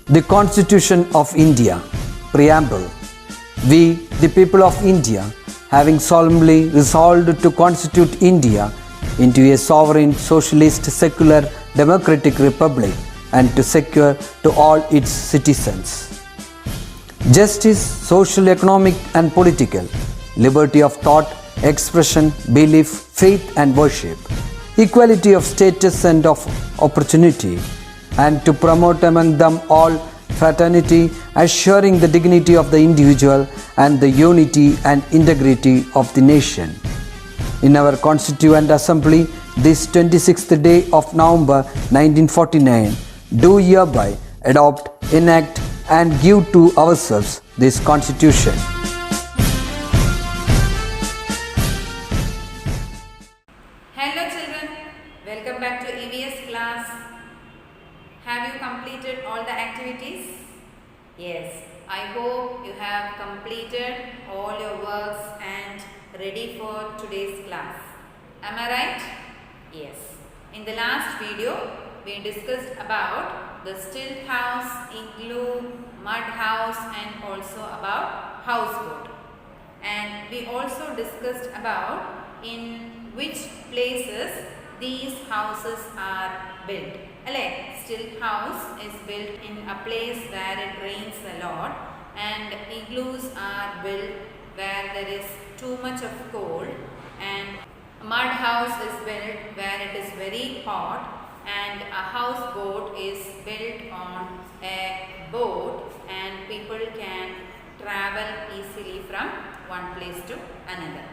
The Constitution of India, Preamble. We, the people of India, having solemnly resolved to constitute India into a sovereign, socialist, secular, democratic republic and to secure to all its citizens justice, social, economic and political, liberty of thought, expression, belief, faith and worship, equality of status and of opportunity, and to promote among them all fraternity, assuring the dignity of the individual and the unity and integrity of the nation. In our Constituent Assembly, this 26th day of November 1949, do hereby adopt, enact and give to ourselves this Constitution. Hello children, welcome back to EVS class. Have you completed all the activities? Yes, I hope you have completed all your works and ready for today's class. Am I right? Yes. In the last video, we discussed about the stilt house, igloo, mud house and also about houseboat. And we also discussed about in which places these houses are built. Stilt house is built in a place where it rains a lot, and igloos are built where there is too much of cold, and a mud house is built where it is very hot, and a houseboat is built on a boat and people can travel easily from one place to another.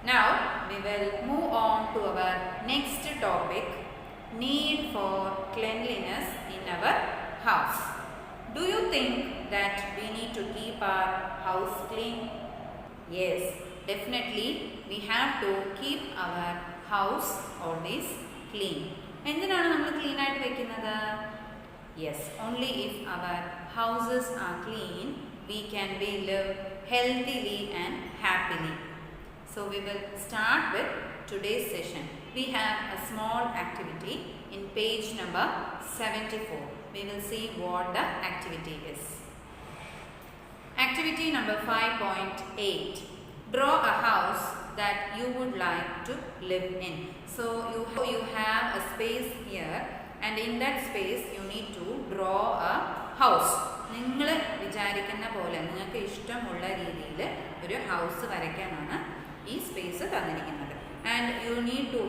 Now we will move on to our next topic, need for cleanliness in our house. Do you think that we need to keep our house clean? Yes, definitely we have to keep our house always clean. എന്തിനാണ് നമ്മൾ clean ആയിട്ട് വെക്കുന്നത്? Yes, only if our houses are clean, we can be live healthily and happily. So we will start with today's session. We have a small activity in page number 74. We will see what the activity is. Activity number 5.8. Draw a house that you would like to live in. So you have a space here, and in that space you need to draw a house. നിങ്ങൾ വിചാരിക്കുന്ന പോലെ നിങ്ങൾക്ക് ഇഷ്ടമുള്ള രീതിയിൽ ഒരു house വരയ്ക്കാനാണ് ഈ space തന്നിരിക്കുന്നത്. And you need to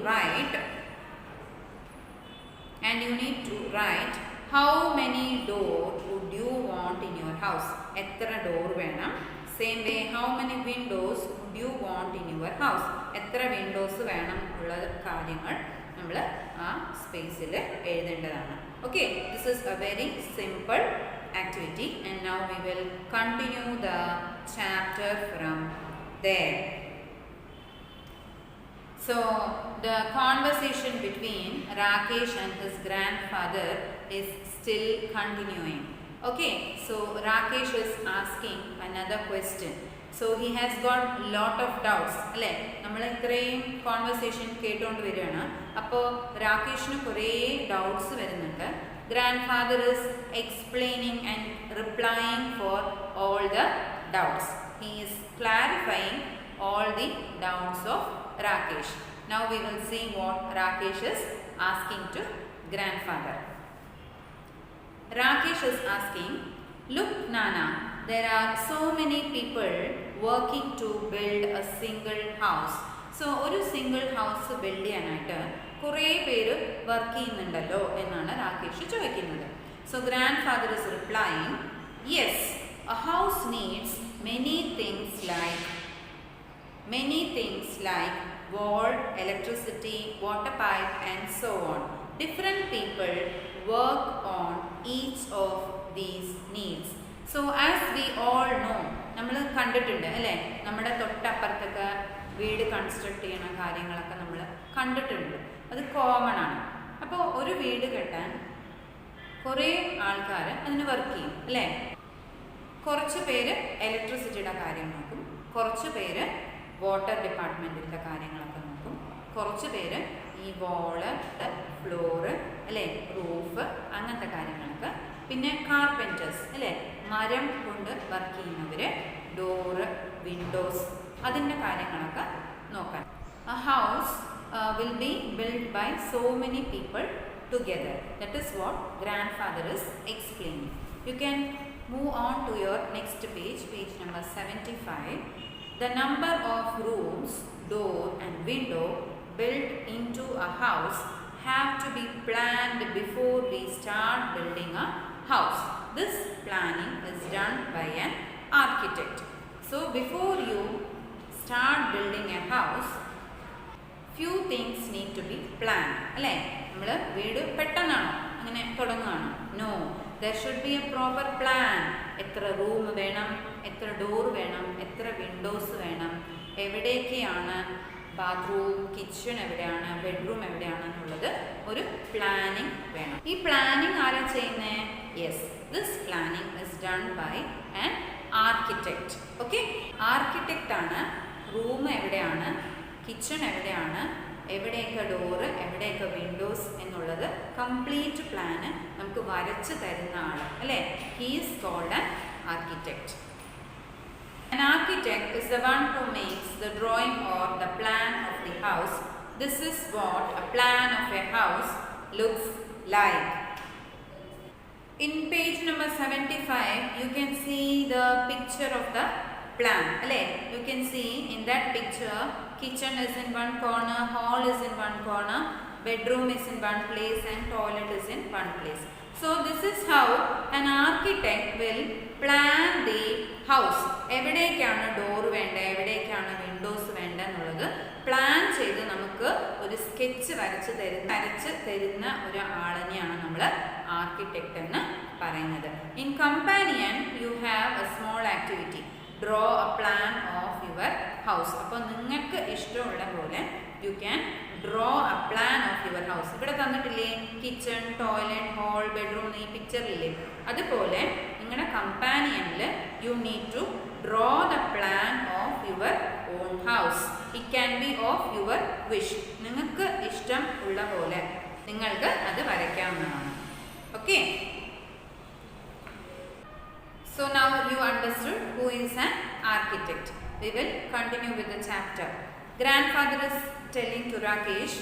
write how many doors would you want in your house. എത്ര ഡോർ വേണം? Same way, how many windows would you want in your house. എത്ര വിൻഡോസ് വേണം ഉള്ള കാര്യങ്ങൾ നമ്മൾ ആ സ്പേസിൽ എഴുതേണ്ടതാണ്. Okay, this is a very simple activity, and now we will continue the chapter from there. So the conversation between Rakesh and his grandfather is still continuing. Okay, so Rakesh is asking another question. So he has got lot of doubts. അല്ലേ, നമ്മൾ ഇത്രയും conversation കേട്ടുകൊണ്ട് വരികയാണ്. അപ്പോൾ രാകേഷിന് കുറേ doubts വരുന്നുണ്ട്. Grandfather is explaining and replying for all the doubts. He is clarifying all the doubts of Rakesh. Now we will see what Rakesh is asking to grandfather. Rakesh is asking, look Nana, there are so many people working to build a single house. So ഒരു single house build ചെയ്യാനായിട്ട് കുറേ പേര് work ചെയ്യുന്നുണ്ടല്ലോ എന്നാണ് രാകേഷ് ചോദിക്കുന്നത്. So grandfather is replying, yes, a house needs many things like wall, electricity, water pipe and so on. Different people work on each of these needs. So as we all know, നമ്മൾ കണ്ടിട്ടുണ്ട് അല്ലേ, നമ്മുടെ തൊട്ടപ്പുറത്തൊക്കെ വീട് construct ചെയ്യുന്ന കാര്യങ്ങളൊക്കെ നമ്മൾ കണ്ടിട്ടുണ്ട്. അത് കോമൺ ആണ്. അപ്പോൾ ഒരു വീട് കെട്ടാൻ കുറേ ആൾക്കാർ അതിന് വർക്ക് ചെയ്യും അല്ലേ. കുറച്ച് പേര് ഇലക്ട്രിസിറ്റിയുടെ കാര്യം നോക്കും, കുറച്ച് പേര് വാട്ടർ ഡിപ്പാർട്ട്മെൻറ്റിൻ്റെ കാര്യങ്ങളൊക്കെ നോക്കും, കുറച്ച് പേര് ഈ വാള്, ഫ്ലോറ് അല്ലേ, റൂഫ് അങ്ങനത്തെ കാര്യങ്ങളൊക്കെ പിന്നെ കാർപ്പൻറ്റേഴ്സ് അല്ലേ, മരം കൊണ്ട് വർക്ക് ചെയ്യുന്നവർ, ഡോറ്, വിൻഡോസ്, അതിൻ്റെ കാര്യങ്ങളൊക്കെ നോക്കാൻ. A house will be built by so many people together. That is what grandfather is explaining. You can move on to your next page, page number 75. The number of rooms, door and window built into a house have to be planned before we start building a house. This planning is done by an architect. So before you start building a house, few things need to be planned. അല്ലേ, നമ്മൾ വീട് പെട്ടെന്നാണോ അങ്ങനെ തുടങ്ങുകയാണോ? No, there should be a proper plan. എത്ര room വേണം, എത്ര door വേണം, എത്ര വിൻഡോസ് വേണം, എവിടേക്കാണ് ബാത്റൂം, കിച്ചൺ എവിടെയാണ്, ബെഡ്റൂം എവിടെയാണ് എന്നുള്ളത് ഒരു പ്ലാനിങ് വേണം. ഈ പ്ലാനിങ് ആരാ ചെയ്യുന്നത്? Yes, this planning is done by an architect. Okay, architect ആണ് റൂം എവിടെയാണ്, കിച്ചൺ എവിടെയാണ്, എവിടെയൊക്കെ ഡോറ്, എവിടെയൊക്കെ വിൻഡോസ് എന്നുള്ളത് കംപ്ലീറ്റ് പ്ലാന് നമുക്ക് വരച്ച് തരുന്ന ആൾ അല്ലേ. He is called an architect. An architect is the one who makes the drawing or the plan of the house. This is what a plan of a house looks like. In page number 75, you can see the picture of the plan. You can see in that picture, kitchen is in one corner, hall is in one corner, bedroom is in one place and toilet is in one place. So this is how an architect will plan the house. എവിടേക്കാണ് door വേണ്ട, എവിടേക്കാണ് Windows വേണ്ട എന്നുള്ളത് plan ചെയ്ത് നമുക്ക് ഒരു sketch വരച്ച് തരുന്ന ഒരു ആളിനെയാണ് നമ്മൾ ആർക്കിടെക്റ്റ് എന്ന് പറയുന്നത്. In companion you have a small activity, draw a plan of your house. അപ്പോൾ നിങ്ങൾക്ക് ഇഷ്ടമുള്ള പോലെ you can draw a plan of your house. ഇവിടെ തന്നിട്ടില്ലേ കിച്ചൺ, ടോയ്ലറ്റ്, ഹോൾ, ബെഡ്റൂം, ഈ പിക്ചറില്ലേ, അതുപോലെ നിങ്ങളുടെ കമ്പാനിയനിൽ you need to draw the plan of your own house. It can be of your wish. നിങ്ങൾക്ക് ഇഷ്ടം ഉള്ള പോലെ നിങ്ങൾക്ക് അത് വരയ്ക്കാവുന്നതാണ്. Okay, so now you understood who is an architect. We will continue with the chapter. Grandfather is telling to Rakesh,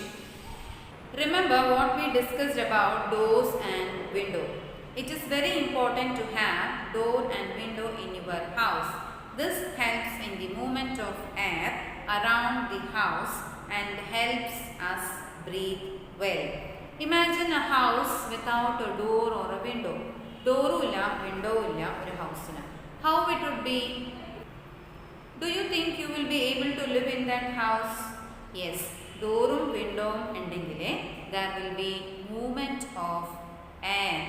remember what we discussed about doors and window. It is very important to have door and window in your house. This helps in the movement of air around the house and helps us breathe well. Imagine a house without a door or a window. ഡോറും ഇല്ല, വിൻഡോവും ഇല്ല ഒരു ഹൗസിന്. How it would be? Do you think you will be able to live in that house? Yes, ഡോറും വിൻഡോവും ഉണ്ടെങ്കിലേ there will be movement of air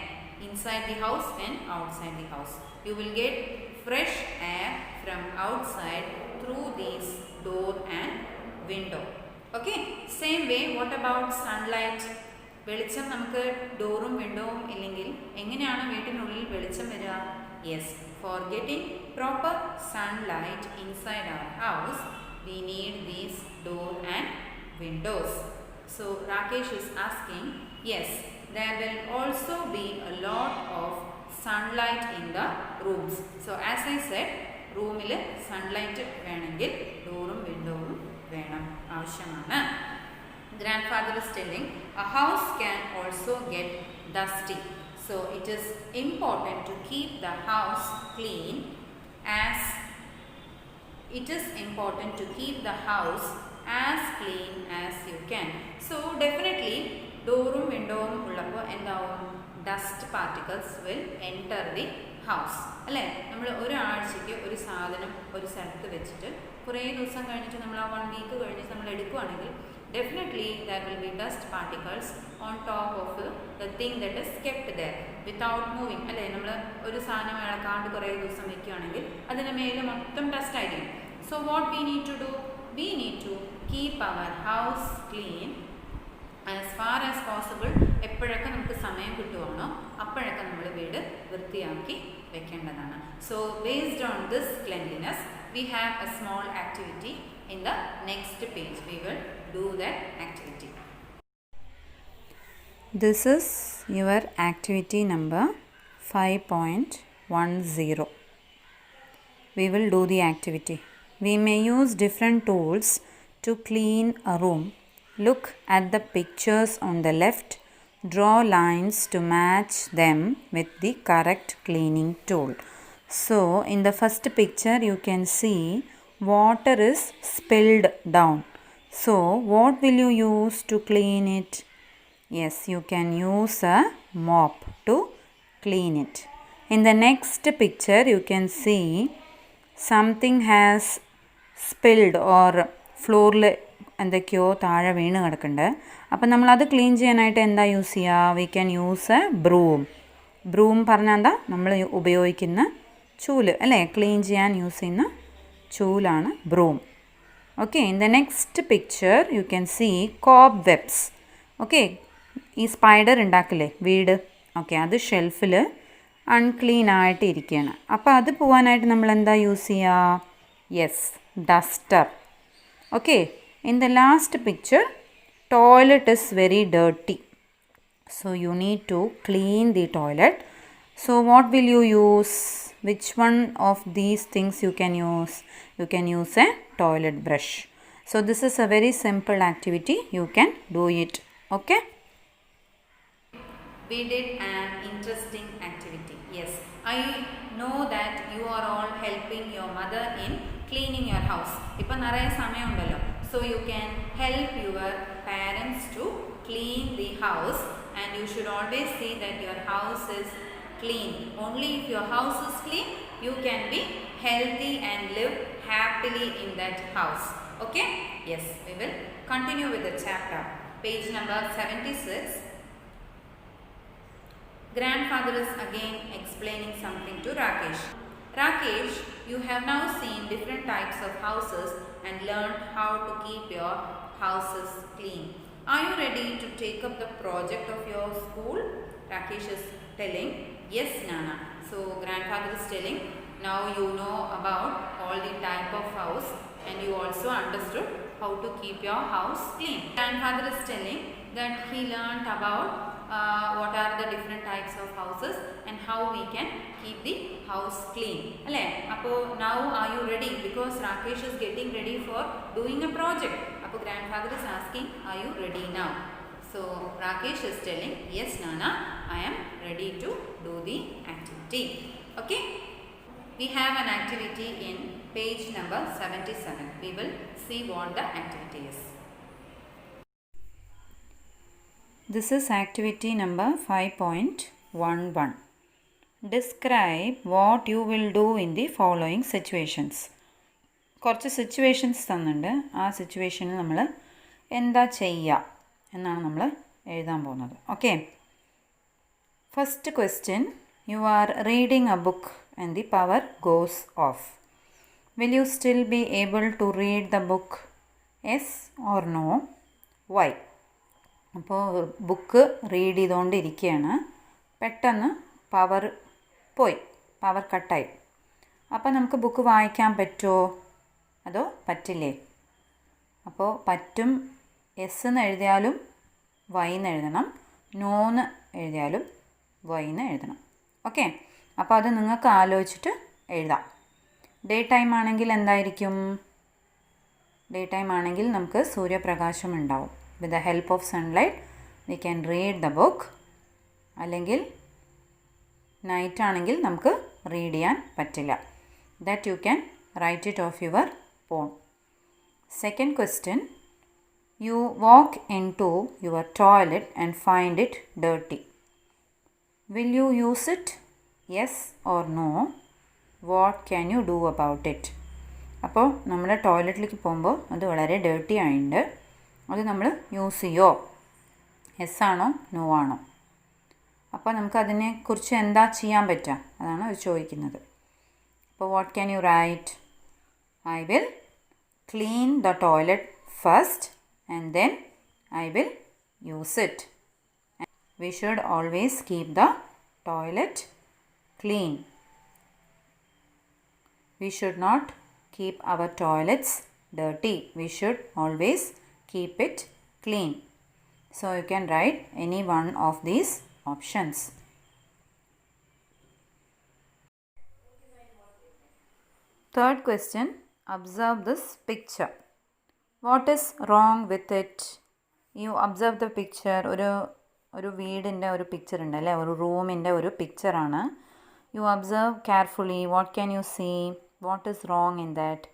inside the house and outside the house. You will get fresh air from outside through this door and window. Okay, same way, what about sunlight? വെളിച്ചം നമുക്ക് ഡോറും വിൻഡോവും ഇല്ലെങ്കിൽ എങ്ങനെയാണ് വീട്ടിനുള്ളിൽ വെളിച്ചം വരിക? Yes, for getting proper sunlight inside our house we need these door and windows. So Rakesh is asking, yes, there will also be a lot of sunlight in the rooms. So as I said, റൂമിൽ sunlight വേണമെങ്കിൽ ഡോറും വിൻഡോവും വേണം, ആവശ്യമാണ്. Grandfather is telling, a house can also get dusty. So it is important to keep the house clean as you can. So definitely ഡോറും വിൻഡോവും ഉള്ളപ്പോൾ എന്താവും? Dust particles will enter the house അല്ലേ. നമ്മൾ ഒരാഴ്ചയ്ക്ക് ഒരു സാധനം ഒരു സ്ഥലത്ത് വെച്ചിട്ട് കുറേ ദിവസം കഴിഞ്ഞിട്ട് നമ്മൾ ആ 1 വീക്ക് കഴിഞ്ഞിട്ട് നമ്മൾ എടുക്കുകയാണെങ്കിൽ definitely there will be dust particles on top of the thing that is kept there without moving അല്ലേ. നമ്മൾ ഒരു സാധനം ഇളക്കാണ്ട് കുറേ ദിവസം വെക്കുകയാണെങ്കിൽ അതിന് മേലെ മൊത്തം ഡസ്റ്റ് ആയിരിക്കും. So what we need to do? We need to keep our house clean as far as possible. എപ്പോഴൊക്കെ നമുക്ക് സമയം കിട്ടുവാണോ അപ്പോഴൊക്കെ നമ്മൾ വീട് വൃത്തിയാക്കി വെക്കേണ്ടതാണ്. So based on this cleanliness we have a small activity in the next page. We will do that activity. This is your activity number 5.10. We will do the activity. We may use different tools to clean a room. Look at the pictures on the left. Draw lines to match them with the correct cleaning tool. So, in the first picture, you can see water is spilled down. So, what will you use to clean it? Yes, you can use a mop to clean it. In the next picture, you can see something has spilled or ഫ്ലോറിൽ എന്തൊക്കെയോ താഴെ വീണ് കിടക്കുന്നുണ്ട്. അപ്പം നമ്മളത് clean ചെയ്യാനായിട്ട് എന്താ use ചെയ്യുക? We can use A broom. Broom പറഞ്ഞാൽ എന്താ? നമ്മൾ ഉപയോഗിക്കുന്ന ചൂല് അല്ലേ? ക്ലീൻ ചെയ്യാൻ യൂസ് ചെയ്യുന്ന ചൂലാണ് broom. Okay, in the next picture you can see cobwebs. Okay, ഈ സ്പൈഡർ ഉണ്ടാക്കില്ലേ വീട്, ഓക്കെ, അത് ഷെൽഫിൽ അൺക്ലീൻ ആയിട്ട് ഇരിക്കുകയാണ്. അപ്പോൾ അത് പോകാനായിട്ട് നമ്മൾ എന്താ യൂസ് ചെയ്യുക? Yes, Duster. Okay, in the last picture toilet is very dirty. So you need to clean the toilet. So what will you use? Which one of these things you can use? You can use a toilet brush. So this is a very simple activity. You can do it. Okay? We did an interesting activity. Yes, I know that you are all helping your mother in cleaning your house. Ipa naraye samayam undallo. So you can help your parents to clean the house, and you should always see that your house is clean. Only if your house is clean, you can be healthy and live happily in that house. Okay? Yes, we will continue with the chapter. Page number 76. Grandfather is again explaining something to Rakesh. Rakesh, you have now seen different types of houses and learned how to keep your houses clean. Are you ready to take up the project of your school? Rakesh is telling, yes, Nana. So grandfather is telling, now you know about all the type of house and you also understood how to keep your house clean. Grandfather is telling that he learned about what are the different types of houses and how we can keep the house clean. Alle, appo now are you ready? Because Rakesh is getting ready for doing a project. Appo grandfather is asking, are you ready now? So Rakesh is telling, yes Nana, I am ready to do the activity. Okay? We have an activity in page number 77. We will see what the activity is. This is activity number 5.11. Describe what you will do in the following situations. കുറച്ച് situations തന്നിട്ടുണ്ട്. ആ സിറ്റുവേഷനിൽ നമ്മൾ എന്താ ചെയ്യുക എന്നാണ് നമ്മൾ എഴുതാൻ പോകുന്നത്. Okay, first question, you are reading a book and the power goes off. Will you still be able to read the book? Yes or no? Why? അപ്പോൾ ബുക്ക് റീഡ് ചെയ്തുകൊണ്ടിരിക്കുകയാണ്, പെട്ടെന്ന് പവർ പോയി, പവർ കട്ടായി. അപ്പോൾ നമുക്ക് ബുക്ക് വായിക്കാൻ പറ്റുമോ അതോ പറ്റില്ലേ? അപ്പോൾ പറ്റും, എസ് എന്ന് എഴുതിയാലും വൈ എന്ന് എഴുതണം, നോന്ന് എഴുതിയാലും വൈ എന്ന് എഴുതണം. ഓക്കെ, അപ്പോൾ അത് നിങ്ങൾക്ക് ആലോചിച്ചിട്ട് എഴുതാം. ഡേ ടൈം ആണെങ്കിൽ എന്തായിരിക്കും? ഡേ ടൈം ആണെങ്കിൽ നമുക്ക് സൂര്യപ്രകാശം ഉണ്ടാവും. With the help of sunlight we can read the book. അല്ലെങ്കിൽ നൈറ്റ് ആണെങ്കിൽ നമുക്ക് റീഡ് ചെയ്യാൻ പറ്റില്ല. That you can write it off your phone. Second question, you walk into your toilet and find it dirty. Will you use it? Yes or no? What can you do about it? അപ്പോൾ നമ്മൾ ടോയ്ലറ്റിലേക്ക് പോകുമ്പോൾ അത് വളരെ dirty ആയിട്ടുണ്ട്, അത് നമ്മൾ use ചെയ്യോ? Yes ആണോ നോ ആണോ? അപ്പോൾ നമുക്ക് അതിനെക്കുറിച്ച് എന്താ ചെയ്യാൻ പറ്റുക അതാണ് അവർ ചോദിക്കുന്നത്. അപ്പോൾ what can you write? I will clean the toilet first and then I will use it. We should always keep the toilet clean. We should not keep our toilets dirty. We should always keep it clean. So you can write any one of these options. Third question, observe this picture. What is wrong with it? You observe the picture. ഒരു വീടിൻ്റെ ഒരു picture ഉണ്ട് അല്ലേ, ഒരു റൂമിൻ്റെ ഒരു പിക്ചറാണ്. You observe carefully. What can you see? What is wrong in that?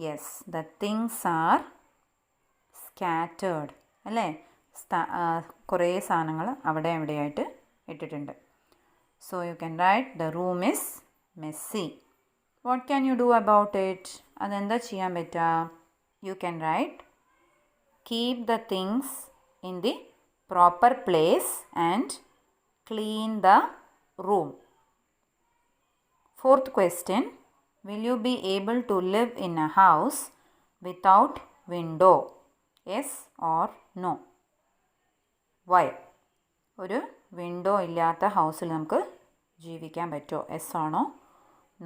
Yes, the things are scattered അല്ലേ. കുറേ സാധനങ്ങൾ അവിടെ എവിടെയായിട്ട് ഇട്ടിട്ടുണ്ട്. So you can write the room is messy. What can you do about it? അതെന്താ ചെയ്യാൻ പറ്റുക? You can write keep the things in the proper place and clean the room. Fourth question, will you be able to live in a house without window? Yes or no? Why? ഒരു window ഇല്ലാത്ത ഹൗസിൽ നമുക്ക് ജീവിക്കാൻ പറ്റുമോ? S ആണോ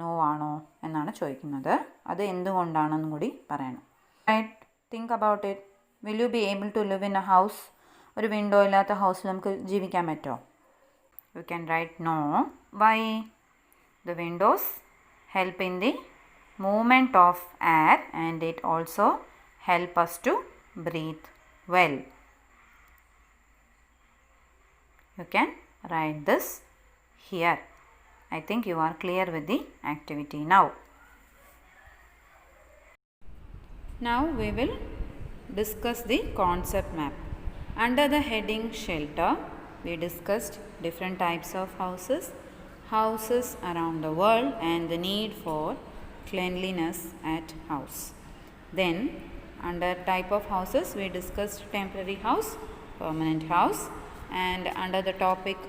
no ആണോ എന്നാണ് ചോദിക്കുന്നത്. അത് എന്തുകൊണ്ടാണെന്നും കൂടി പറയണം. Right, think about it. Will you be able to live in a house? ഒരു വിൻഡോ ഇല്ലാത്ത ഹൗസിൽ നമുക്ക് ജീവിക്കാൻ പറ്റുമോ? You can write no. Why? The windows help in the movement of air and it also help us to breathe well. You can write this here. I think you are clear with the activity now. Now we will discuss the concept map. Under the heading shelter, we discussed different types of houses around the world and the need for cleanliness at house. Then under type of houses, we discussed temporary house, permanent house, and under the topic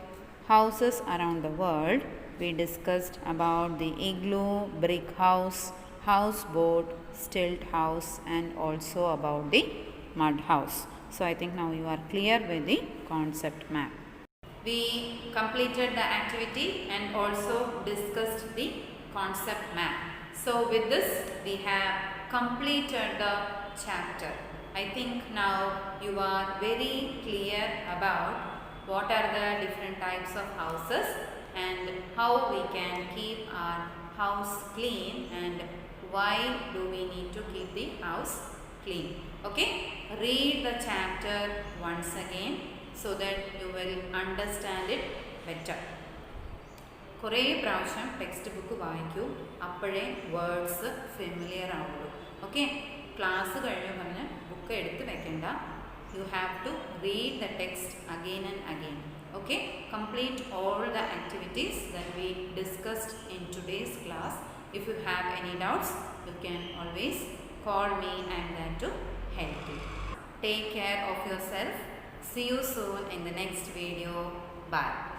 houses around the world, we discussed about the igloo, brick house, houseboat, stilt house, and also about the mud house. So I think now you are clear with the concept map. We completed the activity and also discussed the concept map. So with this we have completed the chapter. I think now you are very clear about what are the different types of houses and how we can keep our house clean and why do we need to keep the house clean. Okay, read the chapter once again so that you will understand it better. കുറേ പ്രാവശ്യം text book വായിക്കൂ, അപ്പോഴേ words familiar ആവുള്ളൂ. Okay, class കഴിഞ്ഞു പറഞ്ഞ് book എടുത്ത് വെക്കണ്ട. You have to read the text again and again. Okay, complete all the activities that we discussed in today's class. If you have any doubts, you can always call me. I am there to help you. Take care of yourself. See you soon in the next video. Bye.